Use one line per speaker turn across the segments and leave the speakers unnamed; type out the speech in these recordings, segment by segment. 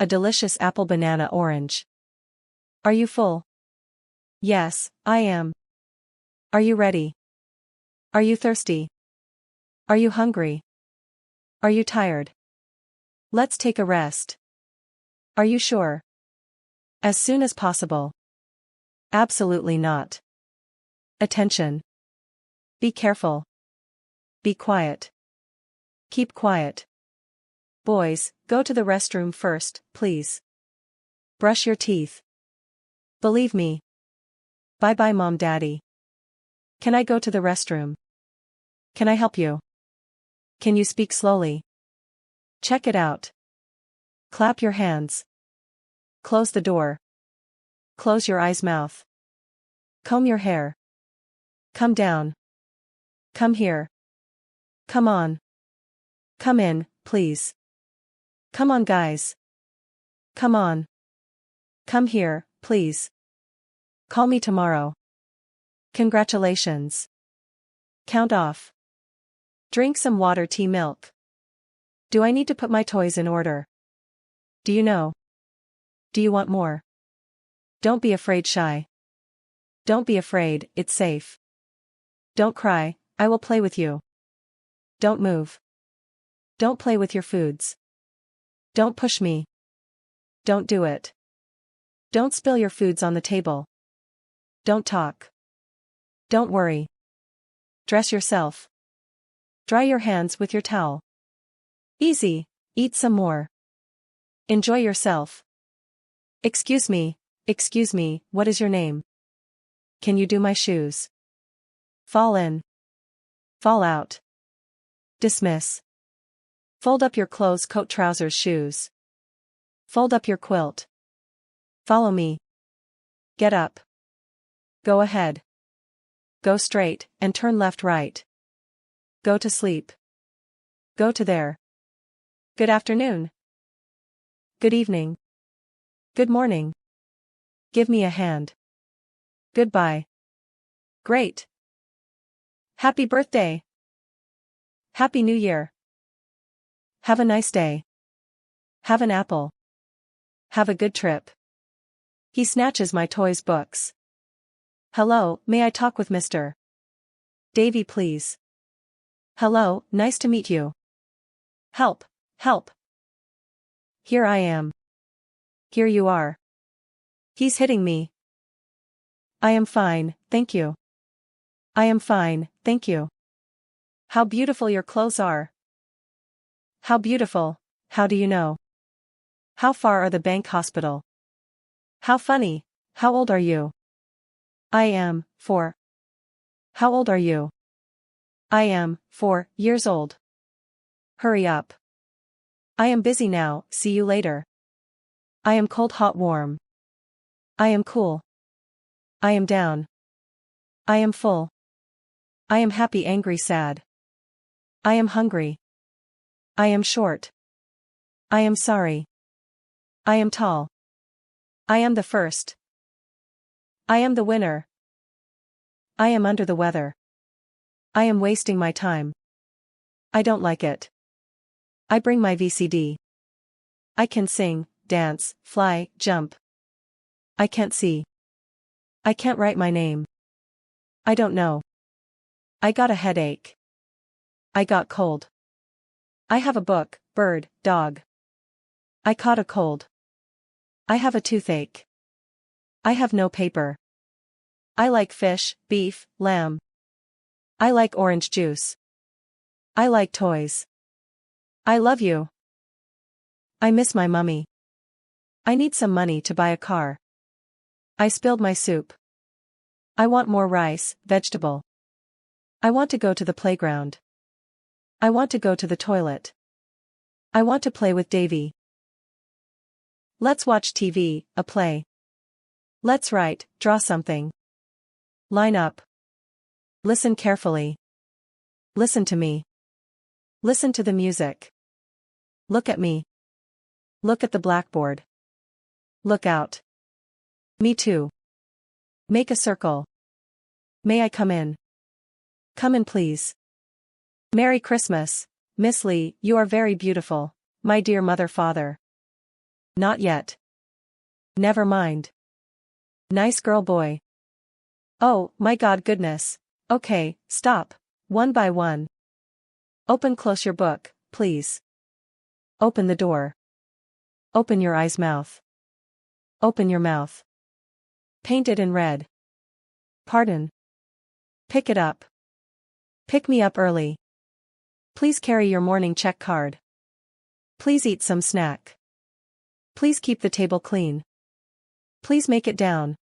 A delicious apple, banana, orange. Are you full? Yes, I am. Are you ready? Are you thirsty? Are you hungry? Are you tired? Let's take a rest. Are you sure? As soon as possible. Absolutely not. Attention. Be careful. Be quiet. Keep quiet. Boys, go to the restroom first, please. Brush your teeth. Believe me. Bye-bye, Mom, Daddy. Can I go to the restroom? Can I help you? Can you speak slowly? Check it out. Clap your hands. Close the door. Close your eyes, mouth. Comb your hair. Come down. Come here. Come on. Come in, please. Come on, guys. Come on. Come here, please. Call me tomorrow. Congratulations. Count off. Drink some water, tea, milk. Do I need to put my toys in order? Do you know? Do you want more? Don't be afraid, shy. Don't be afraid, it's safe. Don't cry, I will play with you. Don't move. Don't play with your foods. Don't push me. Don't do it. Don't spill your foods on the table. Don't talk. Don't worry. Dress yourself. Dry your hands with your towel. Easy, eat some more. Enjoy yourself. Excuse me, what is your name? Can you do my shoes? Fall in. Fall out. Dismiss. Fold up your clothes, coat, trousers, shoes. Fold up your quilt. Follow me. Get up. Go ahead. Go straight, and turn left, right. Go to sleep. Go to there. Good afternoon. Good evening. Good morning. Give me a hand. Goodbye. Great. Happy birthday. Happy New Year. Have a nice day. Have an apple. Have a good trip. He snatches my toys, books. Hello, may I talk with Mr. Davy, please? Hello, nice to meet you. Help, help. Here I am. Here you are. He's hitting me. I am fine, thank you. I am fine, thank you. How beautiful your clothes are. How beautiful, how do you know? How far are the bank, hospital? How funny, how old are you? I am 4. How old are you? I am 4 years old. Hurry up. I am busy now, see you later. I am cold, hot, warm. I am cool. I am down. I am full. I am happy, angry, sad. I am hungry. I am short. I am sorry. I am tall. I am the first. I am the winner. I am under the weather. I am wasting my time. I don't like it. I bring my VCD. I can sing, dance, fly, jump. I can't see. I can't write my name. I don't know. I got a headache. I got cold. I have a book, bird, dog. I caught a cold. I have a toothache. I have no paper. I like fish, beef, lamb. I like orange juice. I like toys. I love you. I miss my mummy. I need some money to buy a car. I spilled my soup. I want more rice, vegetable. I want to go to the playground. I want to go to the toilet. I want to play with Davy. Let's watch TV, a play. Let's write, draw something. Line up. Listen carefully. Listen to me. Listen to the music. Look at me. Look at the blackboard. Look out. Me too. Make a circle. May I come in? Come in, please. Merry Christmas, Miss Lee, you are very beautiful, my dear mother, father. Not yet. Never mind. Nice girl boy. Oh, my God goodness. Okay, stop. One by one. Close your book, please. Open the door. Open your eyes mouth. Open your mouth. Paint it in red. Pardon. Pick it up. Pick me up early. Please carry your morning check card. Please eat some snack. Please keep the table clean. Please make it down.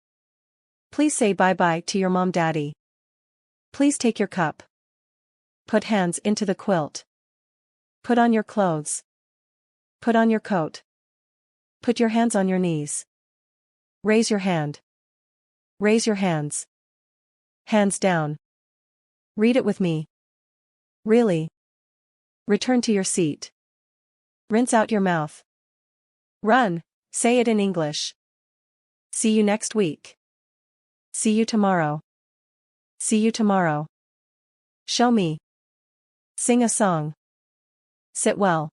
Please say bye-bye to your mom daddy. Please take your cup. Put hands into the quilt. Put on your clothes. Put on your coat. Put your hands on your knees. Raise your hand. Raise your hands. Hands down. Read it with me. Really? Return to your seat. Rinse out your mouth. Run, say it in English. See you next week. See you tomorrow. See you tomorrow. Show me. Sing a song. Sit well.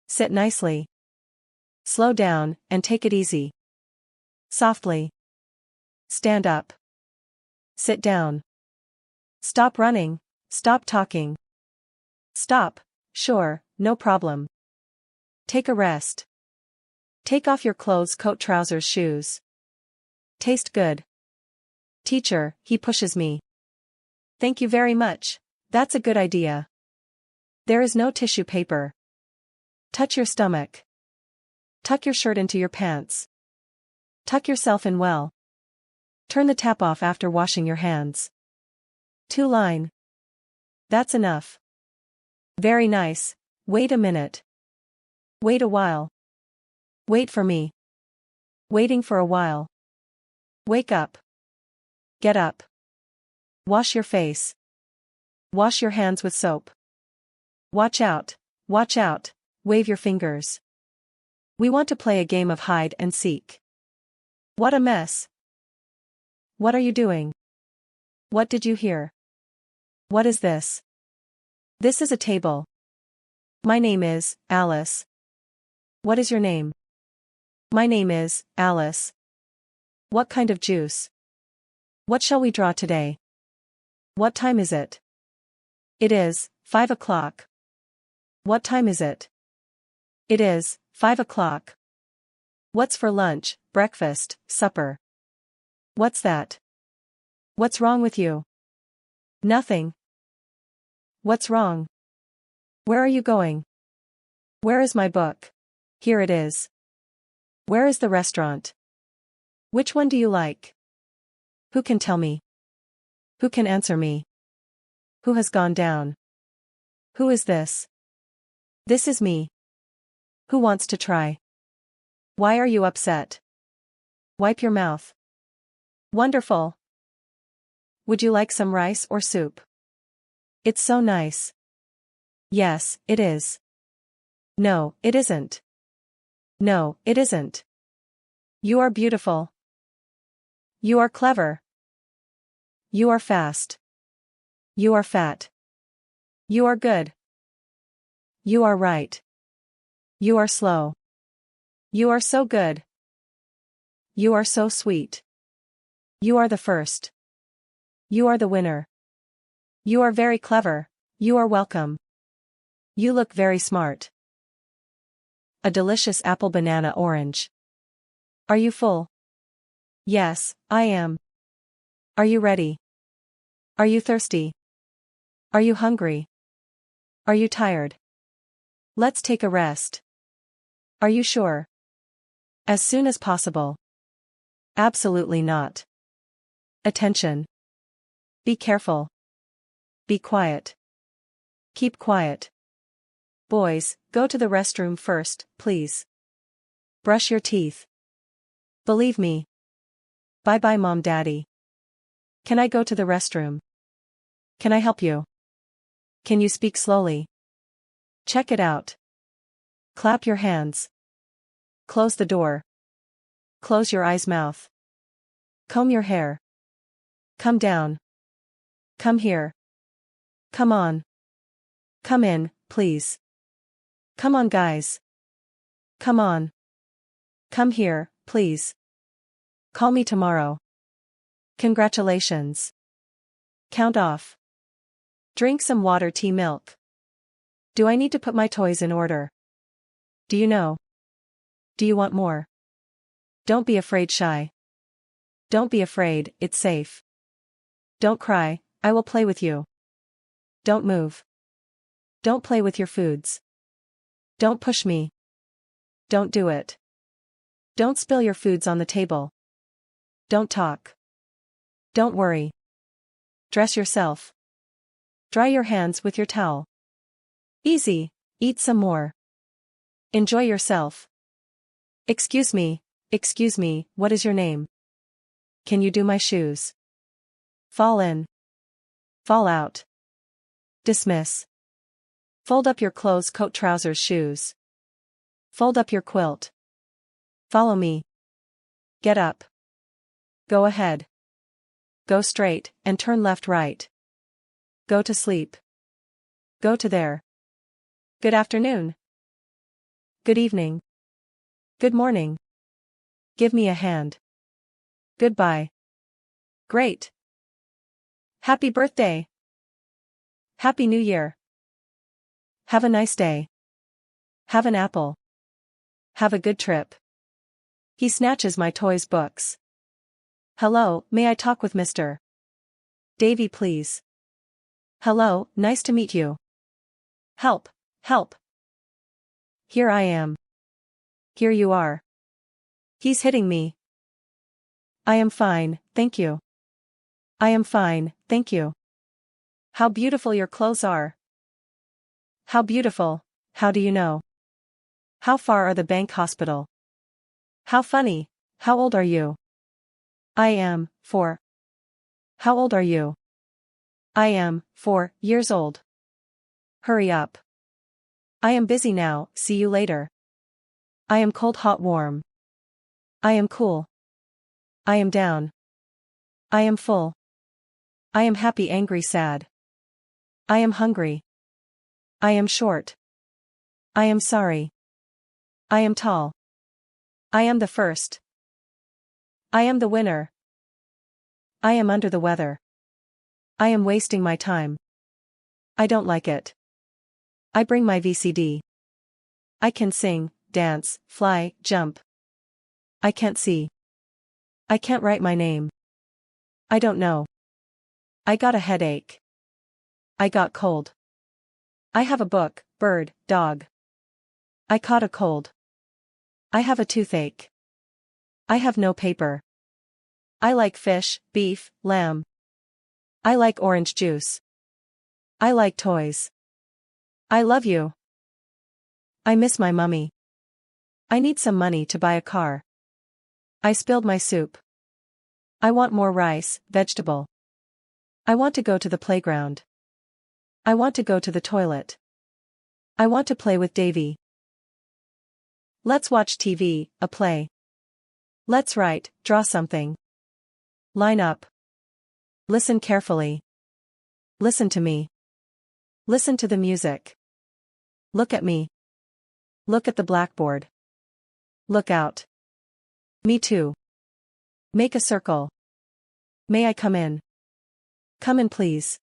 Sit nicely. Slow down and take it easy. Softly. Stand up. Sit down. Stop running, stop talking. Stop, sure, no problem. Take a rest. Take off your clothes, coat, trousers, shoes. Taste good. Teacher, he pushes me. Thank you very much, that's a good idea. There is no tissue paper. Touch your stomach. Tuck your shirt into your pants. Tuck yourself in well. Turn the tap off after washing your hands. 2 line. That's enough. Very nice, wait a minute. Wait a while. Wait for me. Waiting for a while. Wake up. Get up. Wash your face. Wash your hands with soap. Watch out, wave your fingers. We want to play a game of hide and seek. What a mess. What are you doing? What did you hear? What is this? This is a table. My name is Alice. What is your name? My name is Alice. What kind of juice? What shall we draw today? What time is it? It is 5 o'clock. What time is it? It is 5 o'clock. What's for lunch, breakfast, supper? What's that? What's wrong with you? Nothing. What's wrong? Where are you going? Where is my book? Here it is. Where is the restaurant? Which one do you like? Who can tell me? Who can answer me? Who has gone down? Who is this? This is me. Who wants to try? Why are you upset? Wipe your mouth. Wonderful. Would you like some rice or soup? It's so nice. Yes, it is. No, it isn't. No, it isn't. You are beautiful. You are clever. You are fast. You are fat. You are good. You are right. You are slow. You are so good. You are so sweet. You are the first. You are the winner. You are very clever. You are welcome. You look very smart. A delicious apple, banana, orange. Are you full? Yes, I am. Are you ready? Are you thirsty? Are you hungry? Are you tired? Let's take a rest. Are you sure? As soon as possible. Absolutely not. Attention. Be careful. Be quiet. Keep quiet. Boys, go to the restroom first, please. Brush your teeth. Believe me. Bye-bye, Mom, Daddy. Can I go to the restroom? Can I help you? Can you speak slowly? Check it out. Clap your hands. Close the door. Close your eyes, mouth. Comb your hair. Come down. Come here. Come on. Come in, please. Come on, guys. Come on. Come here, please. Call me tomorrow. Congratulations. Count off. Drink some water, tea, milk. Do I need to put my toys in order? Do you know? Do you want more? Don't be afraid, shy. Don't be afraid, it's safe. Don't cry, I will play with you. Don't move. Don't play with your foods. Don't push me. Don't do it. Don't spill your foods on the table. Don't talk. Don't worry. Dress yourself. Dry your hands with your towel. Easy, eat some more. Enjoy yourself. Excuse me, what is your name? Can you do my shoes? Fall in. Fall out. Dismiss. Fold up your clothes, coat, trousers, shoes. Fold up your quilt. Follow me. Get up. Go ahead. Go straight, and turn left, right. Go to sleep. Go to there. Good afternoon. Good evening. Good morning. Give me a hand. Goodbye. Great. Happy birthday. Happy New Year. Have a nice day. Have an apple. Have a good trip. He snatches my toys, books. Hello, may I talk with Mr. Davy, please? Hello, nice to meet you. Help, help. Here I am. Here you are. He's hitting me. I am fine, thank you. I am fine, thank you. How beautiful your clothes are. How beautiful, how do you know? How far are the bank hospital? How funny, how old are you? I am 4. How old are you? I am 4 years old. Hurry up. I am busy now, see you later. I am cold, hot, warm. I am cool. I am down. I am full. I am happy, angry, sad. I am hungry. I am short. I am sorry. I am tall. I am the first. I am the winner. I am under the weather. I am wasting my time. I don't like it. I bring my VCD. I can sing, dance, fly, jump. I can't see. I can't write my name. I don't know. I got a headache. I got cold. I have a book, bird, dog. I caught a cold. I have a toothache. I have no paper. I like fish, beef, lamb. I like orange juice. I like toys. I love you. I miss my mummy. I need some money to buy a car. I spilled my soup. I want more rice, vegetable. I want to go to the playground. I want to go to the toilet. I want to play with Davy. Let's watch TV, a play. Let's write, draw something. Line up. Listen carefully. Listen to me. Listen to the music. Look at me. Look at the blackboard. Look out. Me too. Make a circle. May I come in? Come in, please.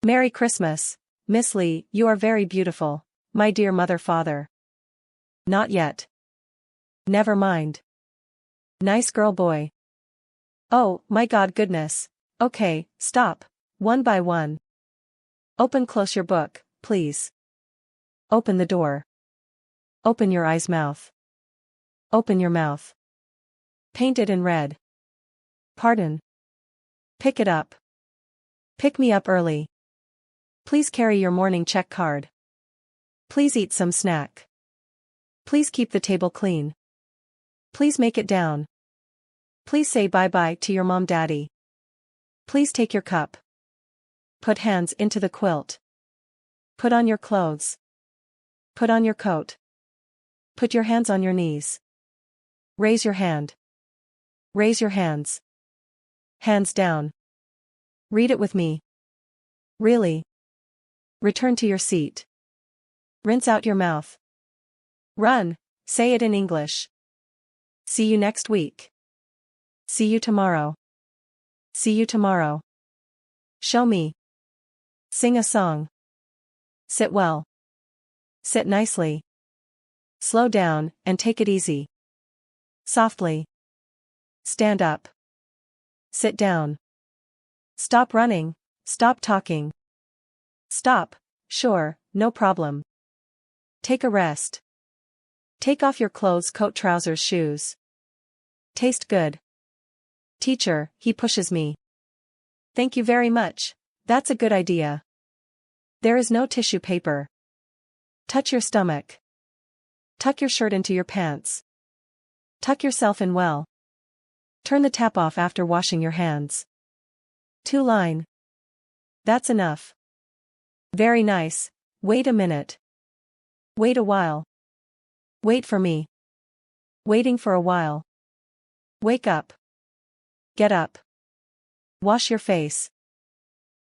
Merry Christmas, Miss Lee, you are very beautiful, my dear mother, father. Not yet. Never mind. Nice girl, boy. Oh, my God, goodness. Okay, stop. One by one. Open, close your book, please. Open the door. Open your eyes, mouth. Open your mouth. Paint it in red. Pardon. Pick it up. Pick me up early. Please carry your morning check card. Please eat some snack. Please keep the table clean. Please make it down. Please say bye-bye to your mom, daddy. Please take your cup. Put hands into the quilt. Put on your clothes. Put on your coat. Put your hands on your knees. Raise your hand. Raise your hands. Hands down. Read it with me. Really? Return to your seat. Rinse out your mouth. Run, say it in English. See you next week. See you tomorrow. See you tomorrow. Show me. Sing a song. Sit well. Sit nicely. Slow down and take it easy. Softly. Stand up. Sit down. Stop running. Stop talking. Stop. Sure, no problem. Take a rest. Take off your clothes, coat, trousers, shoes. Taste good. Teacher, he pushes me. Thank you very much. That's a good idea. There is no tissue paper. Touch your stomach. Tuck your shirt into your pants. Tuck yourself in well. Turn the tap off after washing your hands. 2 line. That's enough. Very nice. Wait a minute. Wait a while. Wait for me. Waiting for a while. Wake up. Get up. Wash your face.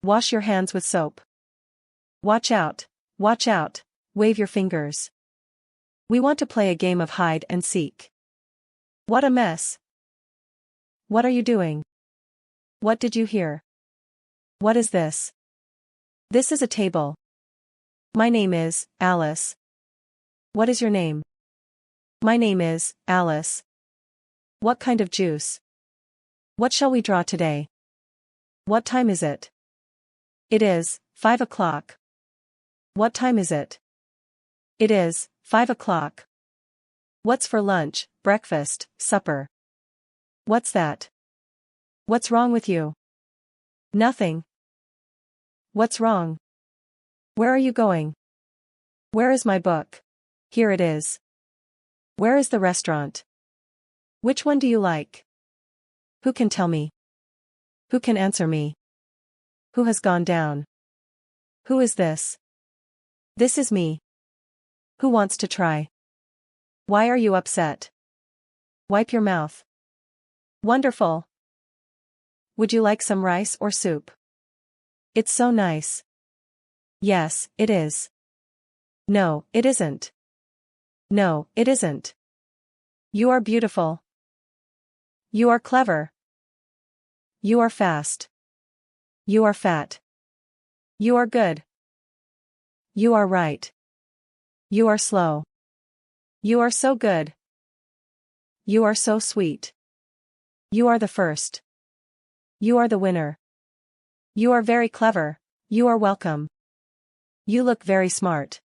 Wash your hands with soap. Watch out. Watch out. Wave your fingers. We want to play a game of hide and seek. What a mess. What are you doing? What did you hear? What is this? This is a table. My name is Alice. What is your name? My name is Alice. What kind of juice? What shall we draw today? What time is it? It is 5 o'clock. What time is it? It is 5 o'clock. What's for lunch, breakfast, supper? What's that? What's wrong with you? Nothing. What's wrong? Where are you going? Where is my book? Here it is. Where is the restaurant? Which one do you like? Who can tell me? Who can answer me? Who has gone down? Who is this? This is me. Who wants to try? Why are you upset? Wipe your mouth. Wonderful. Would you like some rice or soup? It's so nice. Yes, it is. No, it isn't. No, it isn't. You are beautiful. You are clever. You are fast. You are fat. You are good. You are right. You are slow. You are so good. You are so sweet. You are the first. You are the winner. You are very clever. You are welcome. You look very smart.